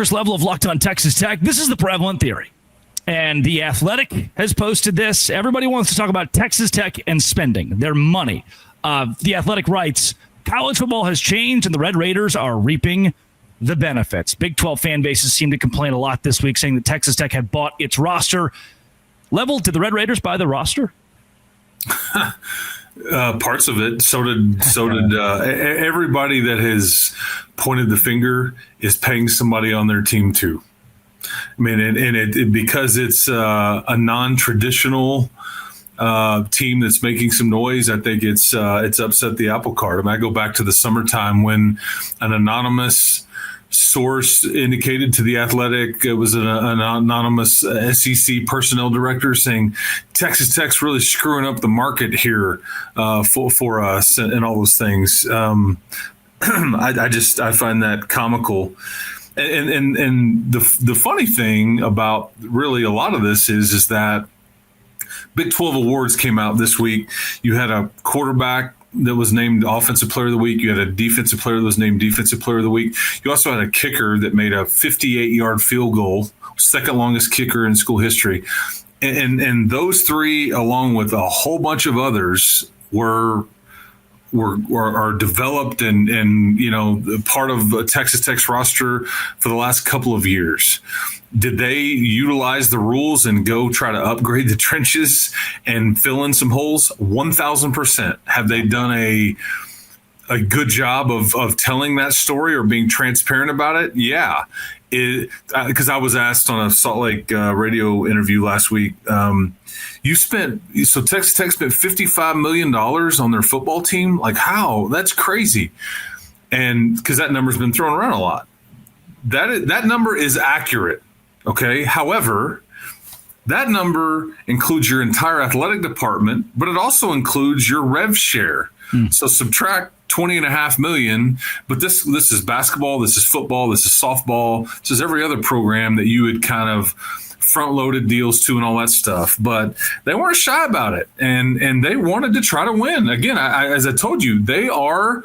Chris Level of Locked On Texas Tech. This is the prevalent theory. And The Athletic has posted this. Everybody wants to talk about Texas Tech and spending their money. The Athletic writes, college football has changed and the Red Raiders are reaping the benefits. Big 12 fan bases seem to complain a lot this week, saying that Texas Tech had bought its roster. Level, did the Red Raiders buy the roster? Parts of it. So did everybody that has pointed the finger is paying somebody on their team too. I mean, and because it's a non-traditional team that's making some noise, I think it's upset the apple cart. I mean, I go back to the summertime when an anonymous source indicated to The Athletic, it was an anonymous SEC personnel director saying Texas Tech's really screwing up the market here for us and all those things. I find that comical. And the funny thing about really a lot of this is that Big 12 awards came out this week. You had a quarterback that was named Offensive Player of the Week. You had a defensive player that was named Defensive Player of the Week. You also had a kicker that made a 58-yard field goal, second longest kicker in school history. And those three, along with a whole bunch of others, are developed and part of Texas Tech's roster for the last couple of years. Did they utilize the rules and go try to upgrade the trenches and fill in some holes? 1,000%. Have they done a good job of telling that story or being transparent about it? Yeah. Because I was asked on a Salt Lake radio interview last week, Texas Tech spent $55 million on their football team? Like, how? That's crazy. And because that number's been thrown around a lot. That number is accurate. Okay. However, that number includes your entire athletic department, but it also includes your rev share. So subtract $20.5 million, but this is basketball, this is football, this is softball, this is every other program that you would kind of front-loaded deals to and all that stuff. But they weren't shy about it, and they wanted to try to win. Again, as I told you, they are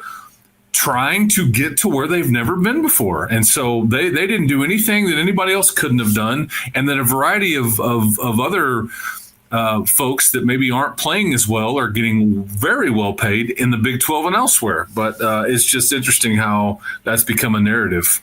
trying to get to where they've never been before. And so they didn't do anything that anybody else couldn't have done. And then a variety of other folks that maybe aren't playing as well are getting very well paid in the Big 12 and elsewhere. But it's just interesting how that's become a narrative.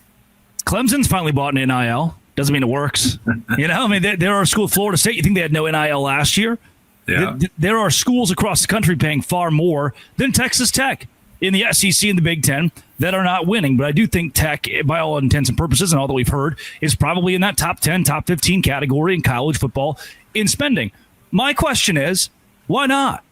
Clemson's finally bought an NIL. Doesn't mean it works. There are schools, Florida State, you think they had no NIL last year? Yeah. There are schools across the country paying far more than Texas Tech in the SEC and the Big Ten that are not winning. But I do think Tech, by all intents and purposes, and all that we've heard, is probably in that top 10, top 15 category in college football in spending. My question is, why not?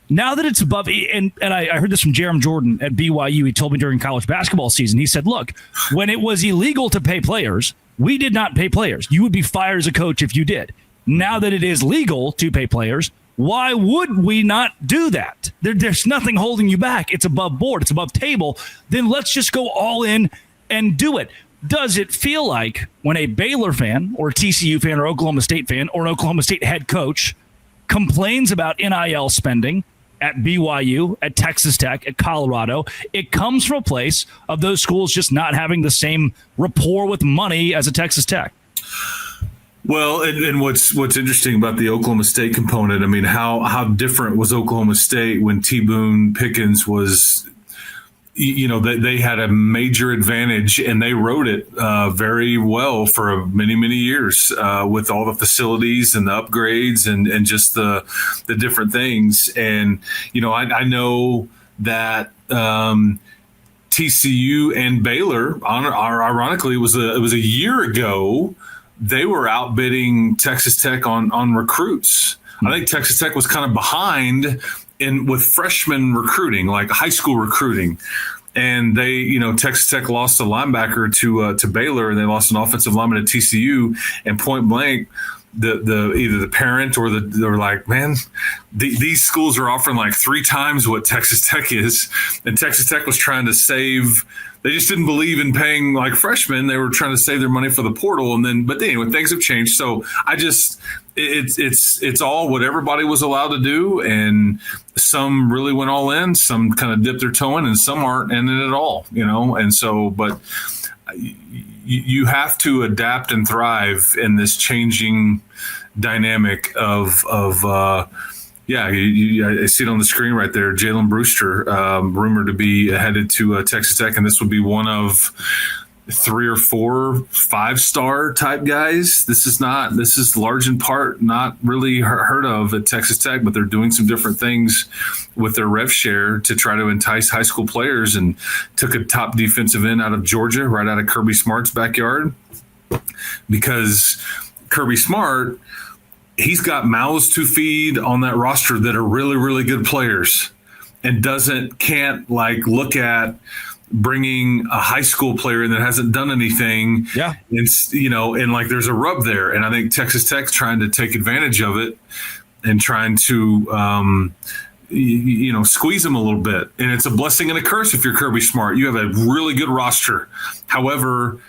Now that it's above, and I heard this from Jerem Jordan at BYU. He told me during college basketball season, he said, look, when it was illegal to pay players, we did not pay players. You would be fired as a coach if you did. Now that it is legal to pay players, why would we not do that? There's nothing holding you back. It's above board. It's above table. Then let's just go all in and do it. Does it feel like when a Baylor fan or a TCU fan or Oklahoma State fan or an Oklahoma State head coach complains about NIL spending at BYU, at Texas Tech, at Colorado, it comes from a place of those schools just not having the same rapport with money as a Texas Tech? Well, and what's interesting about the Oklahoma State component, I mean, how different was Oklahoma State when T. Boone Pickens was, they had a major advantage and they rode it very well for many, many years with all the facilities and the upgrades and just the different things. And, I know that TCU and Baylor, ironically, it was a year ago, they were outbidding Texas Tech on recruits. I think Texas Tech was kind of behind with freshman recruiting, like high school recruiting. And they, Texas Tech lost a linebacker to Baylor, and they lost an offensive lineman at TCU. And point blank, the either the parent or they're like, man, these schools are offering like 3 times what Texas Tech is, and Texas Tech was trying to save. They just didn't believe in paying like freshmen. They were trying to save their money for the portal, but anyway, things have changed. So it's all what everybody was allowed to do, and some really went all in, some kind of dipped their toe in, and some aren't in it at all, And so, but you have to adapt and thrive in this changing dynamic of I see it on the screen right there. Jalen Brewster, rumored to be headed to Texas Tech, and this would be one of 3 or 4 5-star type guys. This is large in part not really heard of at Texas Tech, but they're doing some different things with their rev share to try to entice high school players, and took a top defensive end out of Georgia, right out of Kirby Smart's backyard, because Kirby Smart, he's got mouths to feed on that roster that are really, really good players, and can't look at bringing a high school player in that hasn't done anything. Yeah. And there's a rub there. And I think Texas Tech's trying to take advantage of it and trying to, squeeze them a little bit. And it's a blessing and a curse if you're Kirby Smart. You have a really good roster. However,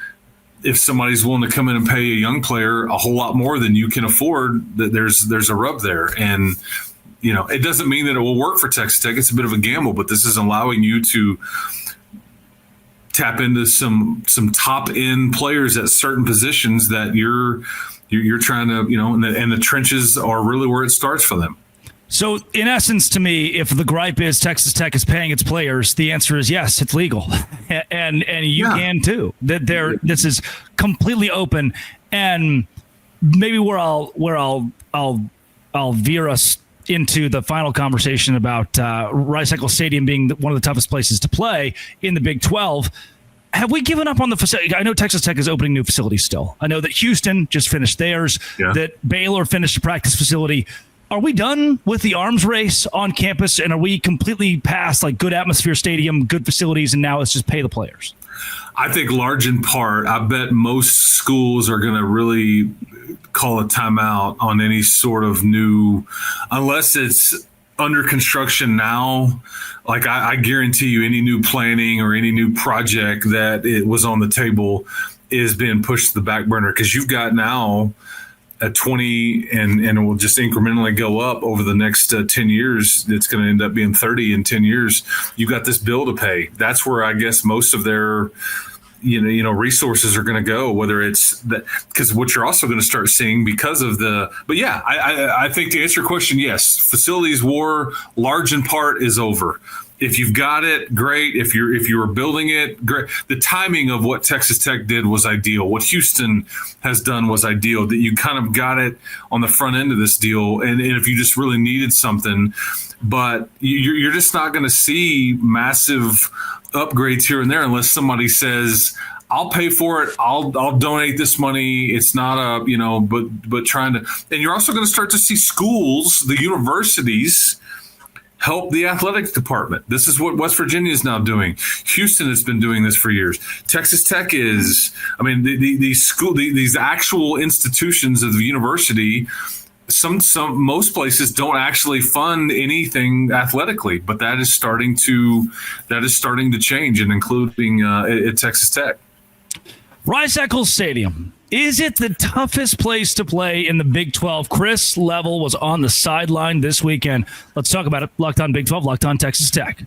if somebody's willing to come in and pay a young player a whole lot more than you can afford, that there's a rub there. And, it doesn't mean that it will work for Texas Tech. It's a bit of a gamble, but this is allowing you to tap into some top end players at certain positions that you're trying to, and the trenches are really where it starts for them. So in essence, to me, if the gripe is Texas Tech is paying its players, the answer is yes, it's legal, and you can too. This is completely open, and maybe where I'll veer us into the final conversation about Rice Eccles Stadium being one of the toughest places to play in the Big 12. Have we given up on the facility? I know Texas Tech is opening new facilities still. I know that Houston just finished theirs, that Baylor finished a practice facility. Are we done with the arms race on campus, and are we completely past good atmosphere stadium, good facilities, and now let's just pay the players? I think large in part, I bet most schools are going to really call a timeout on any sort of new, unless it's under construction now. I guarantee you any new planning or any new project that it was on the table is being pushed to the back burner, because you've got now at 20 and it will just incrementally go up over the next 10 years. It's going to end up being 30 in 10 years. You got this bill to pay. That's where I guess most of their resources are going to go, whether it's that, because what you're also going to start seeing because of I think to answer your question, yes, facilities war large in part is over. If you've got it, great. If you were building it, great. The timing of what Texas Tech did was ideal. What Houston has done was ideal, that you kind of got it on the front end of this deal. And if you just really needed something, but you're just not going to see massive upgrades here and there unless somebody says, I'll pay for it. I'll donate this money. It's not but trying to, and you're also going to start to see schools, the universities, help the athletics department. This is what West Virginia is now doing. Houston has been doing this for years. Texas Tech is, these actual institutions of the university, most places don't actually fund anything athletically, but that is starting to change, and including at Texas Tech. Rice Eccles Stadium. Is it the toughest place to play in the Big 12? Chris Level was on the sideline this weekend. Let's talk about it. Locked on Big 12, Locked on Texas Tech.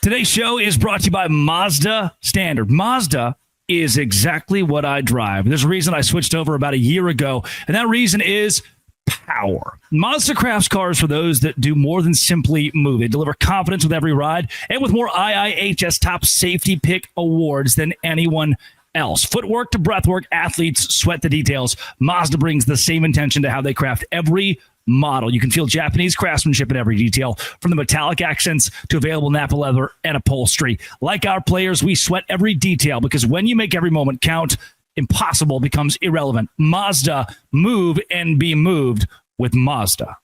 Today's show is brought to you by Mazda Standard. Mazda is exactly what I drive. There's a reason I switched over about a year ago, and that reason is power. Mazda crafts cars for those that do more than simply move. They deliver confidence with every ride, and with more IIHS top safety pick awards than anyone else. Footwork to breathwork, athletes sweat the details. Mazda brings the same intention to how they craft every model. You can feel Japanese craftsmanship in every detail, from the metallic accents to available Napa leather and upholstery. Like our players, we sweat every detail, because when you make every moment count, impossible becomes irrelevant. Mazda, move and be moved with Mazda.